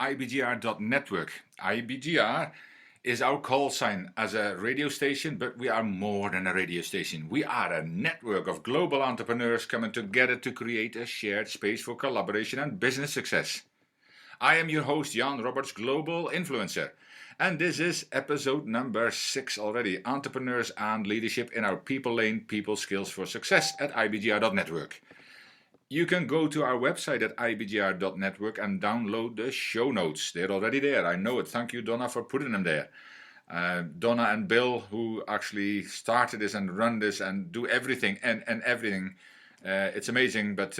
IBGR.network. IBGR is our call sign as a radio station, but we are more than a radio station. We are a network of global entrepreneurs coming together to create a shared space for collaboration and business success. I am your host, Jan Robberts, Global Influencer. And this is episode number 6 already, Entrepreneurs and Leadership in Our People Lane, People Skills for Success at IBGR.network. You can go to our website at IBGR.network and download the show notes. They're already there, I know it. Thank you, Donna, for putting them there. Donna and Bill, who actually started this and run this and do everything and everything. It's amazing, but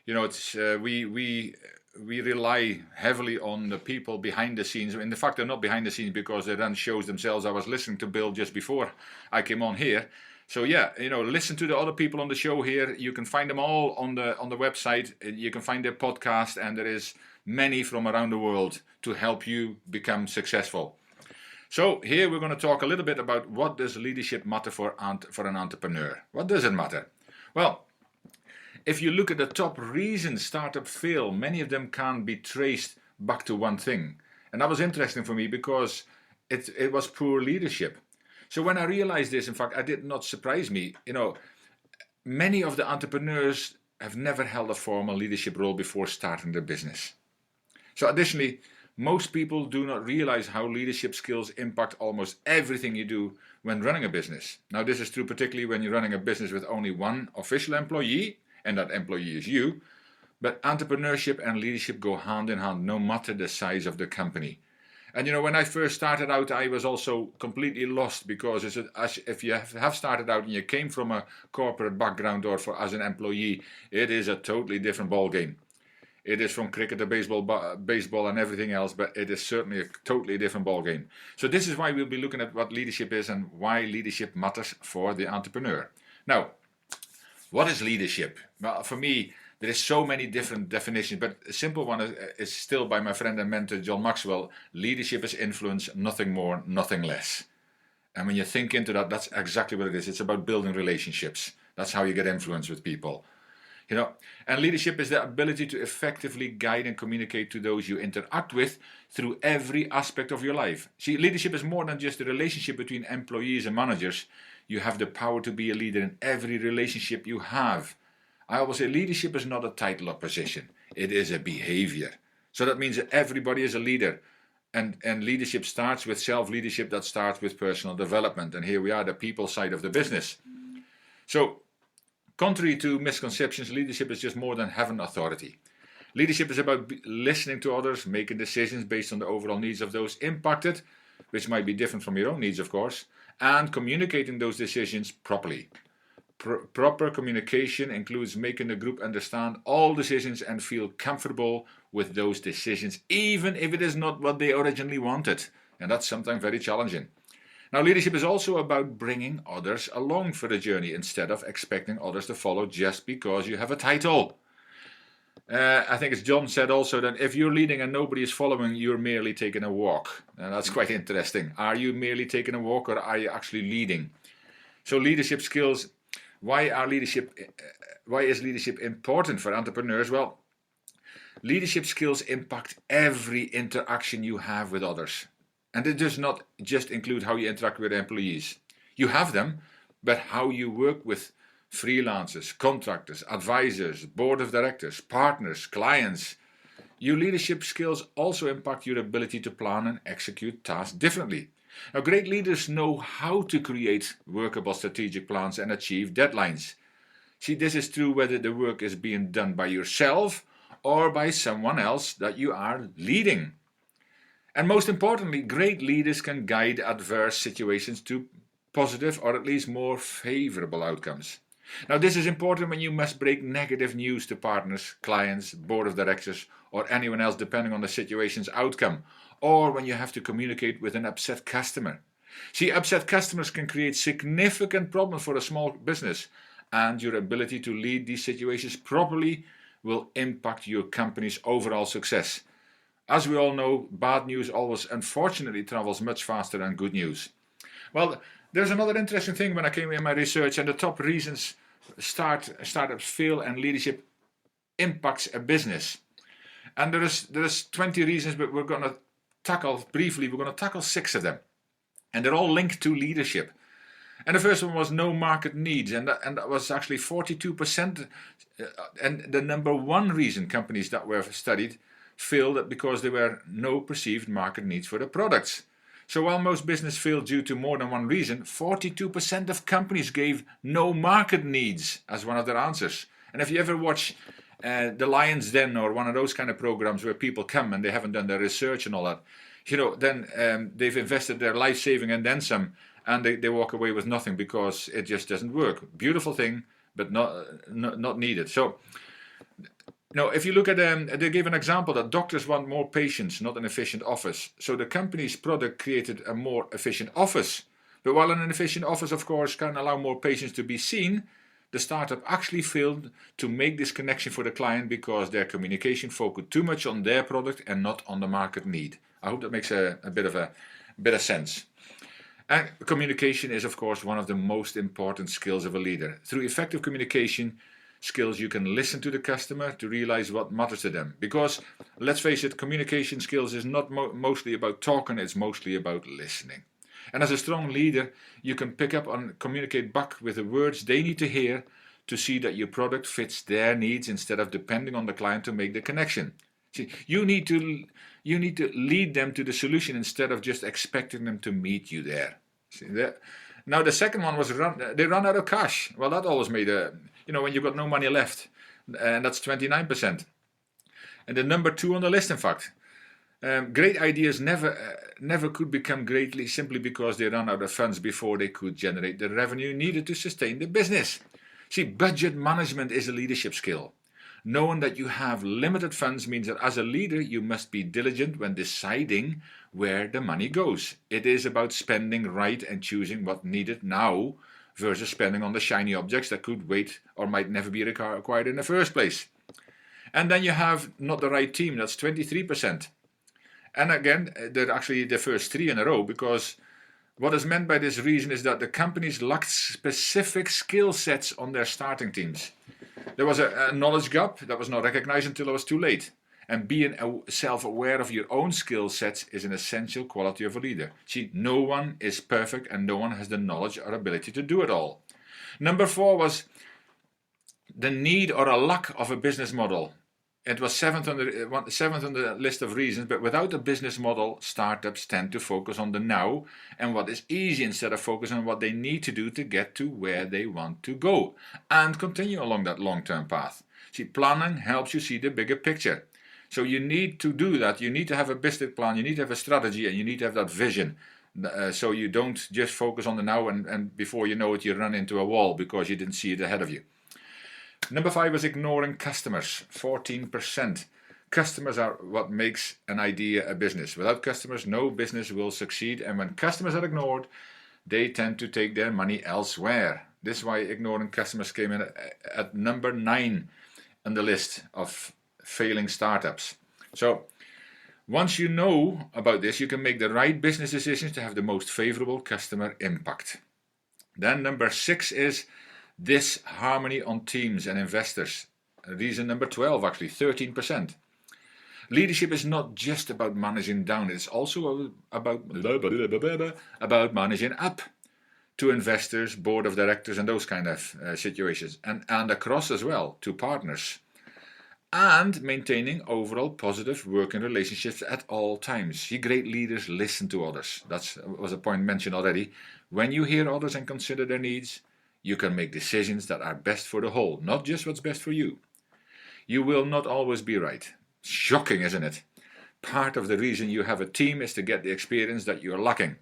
we rely heavily on the people behind the scenes. In fact, they're not behind the scenes because they run shows themselves. I was listening to Bill just before I came on here. So yeah, listen to the other people on the show here. You can find them all on the website. You can find their podcast, and there is many from around the world to help you become successful. So here we're going to talk a little bit about what does leadership matter for an entrepreneur. What does it matter? Well, if you look at the top reasons startups fail, many of them can be traced back to one thing. And that was interesting for me because it was poor leadership. So when I realized this, in fact, it did not surprise me. Many of the entrepreneurs have never held a formal leadership role before starting their business. So additionally, most people do not realize how leadership skills impact almost everything you do when running a business. Now, this is true particularly when you're running a business with only one official employee, and that employee is you. But entrepreneurship and leadership go hand in hand, no matter the size of the company. And when I first started out, I was also completely lost because if you have started out and you came from a corporate background or as an employee, it is a totally different ballgame. It is from cricket to baseball and everything else, but it is certainly a totally different ballgame. So this is why we'll be looking at what leadership is and why leadership matters for the entrepreneur. Now, what is leadership? Well, for me, there is so many different definitions, but a simple one is still by my friend and mentor, John Maxwell. Leadership is influence, nothing more, nothing less. And when you think into that, that's exactly what it is. It's about building relationships. That's how you get influence with people. And leadership is the ability to effectively guide and communicate to those you interact with through every aspect of your life. See, leadership is more than just a relationship between employees and managers. You have the power to be a leader in every relationship you have. I always say leadership is not a title or position. It is a behavior. So that means that everybody is a leader. And leadership starts with self-leadership that starts with personal development. And here we are, the people side of the business. So, contrary to misconceptions, leadership is just more than having authority. Leadership is about listening to others, making decisions based on the overall needs of those impacted, which might be different from your own needs, of course, and communicating those decisions properly. Proper communication includes making the group understand all decisions and feel comfortable with those decisions, even if it is not what they originally wanted. And that's sometimes very challenging. Now, leadership is also about bringing others along for the journey instead of expecting others to follow just because you have a title. I think it's John said also that if you're leading and nobody is following, you're merely taking a walk. And that's quite interesting. Are you merely taking a walk or are you actually leading? So leadership skills, why is leadership important for entrepreneurs? Well, leadership skills impact every interaction you have with others. And it does not just include how you interact with employees. You have them, but how you work with freelancers, contractors, advisors, board of directors, partners, clients. Your leadership skills also impact your ability to plan and execute tasks differently. Now, great leaders know how to create workable strategic plans and achieve deadlines. See, this is true whether the work is being done by yourself or by someone else that you are leading. And most importantly, great leaders can guide adverse situations to positive or at least more favorable outcomes. Now, this is important when you must break negative news to partners, clients, board of directors, or anyone else depending on the situation's outcome, or when you have to communicate with an upset customer. See, upset customers can create significant problems for a small business, and your ability to lead these situations properly will impact your company's overall success. As we all know, bad news always unfortunately travels much faster than good news. Well, there's another interesting thing when I came in my research, and the top reasons startups fail and leadership impacts a business. And there is 20 reasons, but we're going to tackle 6 of them. And they're all linked to leadership. And the first one was no market needs, and that was actually 42%. And the number one reason companies that were studied failed because there were no perceived market needs for their products. So while most business failed due to more than one reason, 42% of companies gave no market needs as one of their answers. And if you ever watch The Lion's Den or one of those kind of programs where people come and they haven't done their research and all that, then they've invested their life saving and then some, and they walk away with nothing because it just doesn't work. Beautiful thing, but not needed. So, if you look at they gave an example that doctors want more patients, not an efficient office. So the company's product created a more efficient office. But while an efficient office, of course, can allow more patients to be seen, the startup actually failed to make this connection for the client because their communication focused too much on their product and not on the market need. I hope that makes a bit of sense. And communication is, of course, one of the most important skills of a leader. Through effective communication skills, you can listen to the customer to realize what matters to them. Because, let's face it, communication skills is not mostly about talking, it's mostly about listening. And as a strong leader, you can pick up and communicate back with the words they need to hear to see that your product fits their needs instead of depending on the client to make the connection. See, you need to lead them to the solution instead of just expecting them to meet you there. See that? Now the second one was they run out of cash. Well, that always made when you've got no money left, and that's 29%. And the number 2 on the list, in fact, great ideas never could become greatly simply because they ran out of funds before they could generate the revenue needed to sustain the business. See, budget management is a leadership skill. Knowing that you have limited funds means that as a leader you must be diligent when deciding where the money goes. It is about spending right and choosing what needed now versus spending on the shiny objects that could wait or might never be required in the first place. And then you have not the right team, that's 23%. And again, they're actually the first 3 in a row, because what is meant by this reason is that the companies lacked specific skill sets on their starting teams. There was a knowledge gap that was not recognized until it was too late. And being self-aware of your own skill sets is an essential quality of a leader. See, no one is perfect and no one has the knowledge or ability to do it all. Number 4 was the need or a lack of a business model. It was seventh on the list of reasons, but without a business model, startups tend to focus on the now and what is easy instead of focusing on what they need to do to get to where they want to go and continue along that long-term path. See, planning helps you see the bigger picture. So you need to do that. You need to have a business plan, you need to have a strategy, and you need to have that vision. So you don't just focus on the now and before you know it, you run into a wall because you didn't see it ahead of you. Number 5 is ignoring customers, 14%. Customers are what makes an idea a business. Without customers, no business will succeed. And when customers are ignored, they tend to take their money elsewhere. This is why ignoring customers came in at number 9 on the list of failing startups. So once you know about this, you can make the right business decisions to have the most favorable customer impact. Then number 6 is disharmony on teams and investors. Reason number 12, actually, 13%. Leadership is not just about managing down, it's also about managing up to investors, board of directors, and those kind of situations, and across as well to partners. And maintaining overall positive working relationships at all times. See, great leaders listen to others. That was a point mentioned already. When you hear others and consider their needs, you can make decisions that are best for the whole, not just what's best for you. You will not always be right. Shocking, isn't it? Part of the reason you have a team is to get the experience that you're lacking.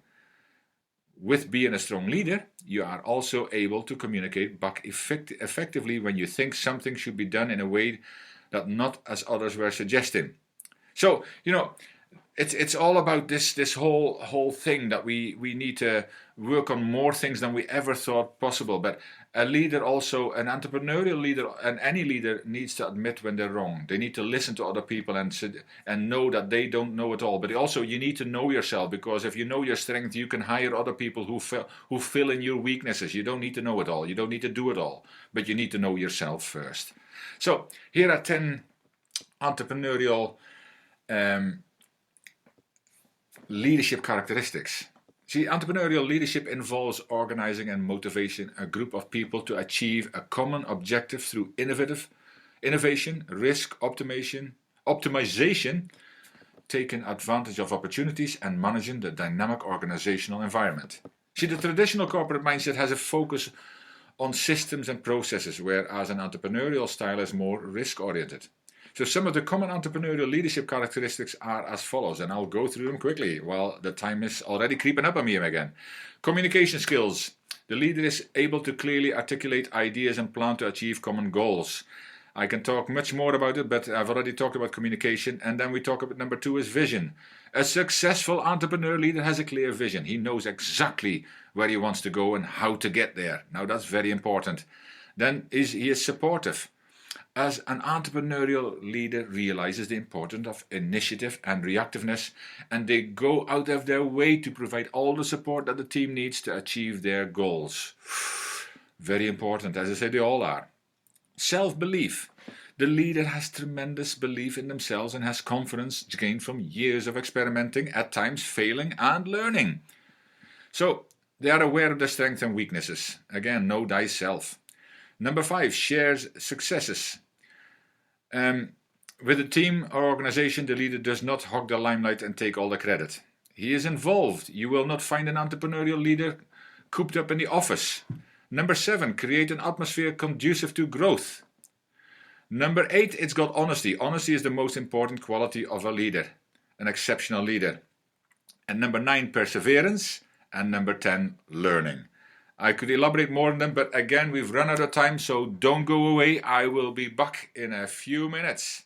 With being a strong leader, you are also able to communicate back effectively when you think something should be done in a way that not as others were suggesting. So, it's all about this whole thing that we need to work on more things than we ever thought possible. But a leader also, an entrepreneurial leader, and any leader needs to admit when they're wrong. They need to listen to other people and know that they don't know it all. But also you need to know yourself, because if you know your strength, you can hire other people who fill in your weaknesses. You don't need to know it all. You don't need to do it all. But you need to know yourself first. So here are 10 entrepreneurial leadership characteristics. See, entrepreneurial leadership involves organizing and motivating a group of people to achieve a common objective through innovation, risk optimization, taking advantage of opportunities, and managing the dynamic organizational environment. See, the traditional corporate mindset has a focus on systems and processes, whereas an entrepreneurial style is more risk-oriented. So some of the common entrepreneurial leadership characteristics are as follows, and I'll go through them quickly while the time is already creeping up on me again. Communication skills. The leader is able to clearly articulate ideas and plan to achieve common goals. I can talk much more about it, but I've already talked about communication. And then we talk about number 2 is vision. A successful entrepreneur leader has a clear vision. He knows exactly where he wants to go and how to get there. Now that's very important. Then he is supportive. As an entrepreneurial leader realizes the importance of initiative and reactiveness, and they go out of their way to provide all the support that the team needs to achieve their goals. Very important, as I said, they all are. Self-belief. The leader has tremendous belief in themselves and has confidence gained from years of experimenting, at times failing and learning. So they are aware of their strengths and weaknesses. Again, know thyself. Number 5, shares successes. With a team or organization, the leader does not hog the limelight and take all the credit. He is involved. You will not find an entrepreneurial leader cooped up in the office. Number 7, create an atmosphere conducive to growth. Number 8, it's got honesty. Honesty is the most important quality of a leader, an exceptional leader. And number 9, perseverance. And number 10, learning. I could elaborate more on them, but again, we've run out of time, so don't go away. I will be back in a few minutes.